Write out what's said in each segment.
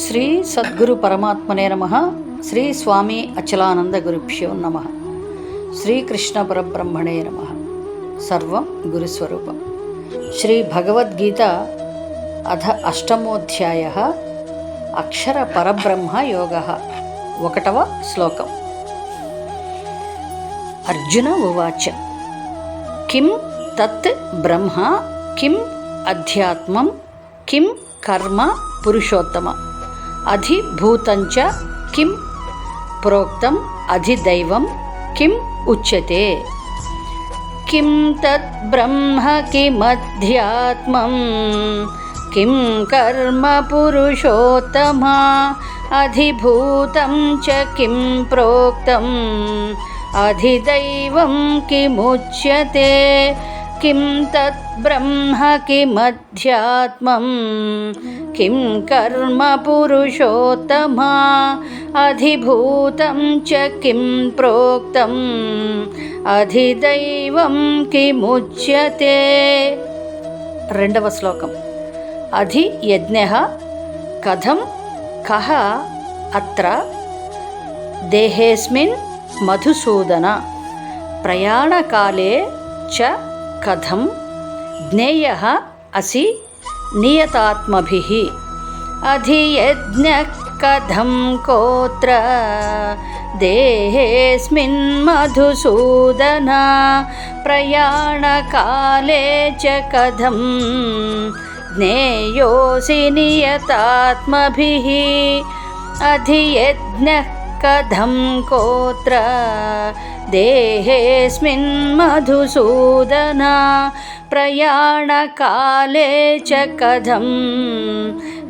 శ్రీ సద్గురు పరమాత్మనే నమః. శ్రీ స్వామి అచలానంద గురుభ్యో నమః. శ్రీకృష్ణ పరబ్రహ్మణే నమః. సర్వం గురుస్వరూపం. శ్రీ భగవద్గీత అథ అష్టమోధ్యాయః అక్షర పరబ్రహ్మ యోగః. 1వ శ్లోకం. అర్జున ఉవాచ కిం తత్ బ్రహ్మ కిం అధ్యాత్మం కిం కర్మ పురుషోత్తమ అధిభూతంచ కిం ప్రోక్తం అధిదైవం కిం ఉచ్యతే. కిం తత్ బ్రహ్మ కిమధ్యాత్మం కిం కర్మ పురుషోత్తమ అధిభూతం చ కిం ప్రోక్తం అధిదైవం కిముచ్యతే. కిం తత్ బ్రహ్మ కిమధ్యాత్మం కిం కర్మ పురుషోత్తమ అధిభూతం చ కిం ప్రోక్తం అధిదైవం కిముచ్యతే. 2వ శ్లోకం. అధి యజ్ఞః కథం కః అత్ర దేహేస్మిన్ మధుసూదన ప్రయాణకాలే చ కథం జ్ఞేయః అసి నియతాత్మభిః. అధియజ్ఞః కథం కోత్ర దేహేస్మిన్ మధుసూదన ప్రయాణకాలే చ కథం జ్ఞేయోసి నియతాత్మభిః. అధియజ్ఞః కథం కోత్ర దేహేస్మిన్ మధుసూదన ప్రయాణకాలే చ కథం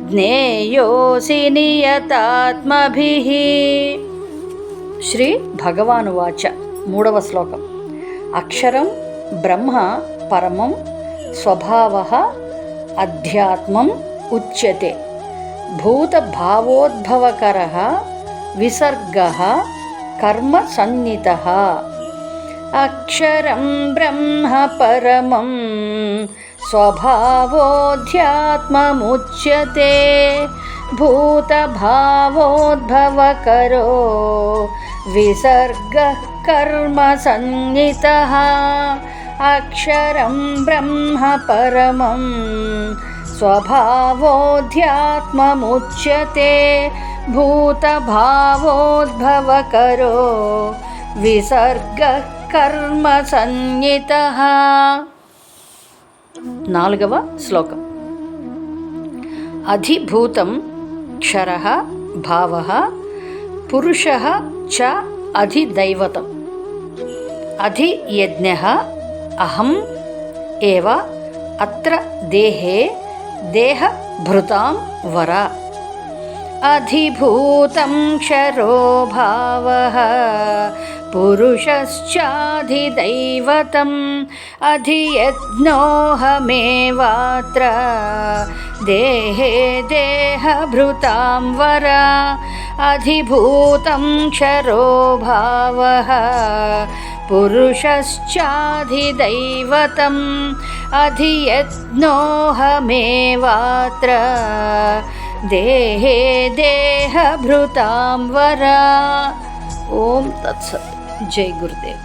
జ్ఞేయోసి నియతాత్మభిః. శ్రీ భగవానువాచ 3వ శ్లోకం. అక్షరం బ్రహ్మ పరమం స్వభావః అధ్యాత్మం ఉచ్యతే. భూతభావోద్భవకరః విసర్గః కర్మ సన్నితః. అక్షరం బ్రహ్మ పరమం స్వభావోధ్యాత్మముచ్యతే. భూతభావోద్భవకరో విసర్గః కర్మ సన్నితః. అక్షరం బ్రహ్మ పరమం స్వభావోధ్యాత్మముచ్యతే. భూతభావోద్భవకరో విసర్గః కర్మ సన్నితః. 4వ శ్లోకం. అధిభూతం క్షరః భావః పురుషః చ అధిదైవతం. అధియజ్ఞః అహం ఏవ అత్ర దేహే దేహభృతాం వర. అధిభూతం క్షరో భావః పురుషశ్చాధిదైవతం. అధియజ్ఞోహమేవాత్ర దేహే దేహభృతాం వర. అధిభూతం క్షరో భావః పురుషశ్చాధిదైవతం. అధియజ్ఞోహమేవాత్ర దేహే దేహభృతాం వర. ఓం తత్సత్. జై గురుదేవ్.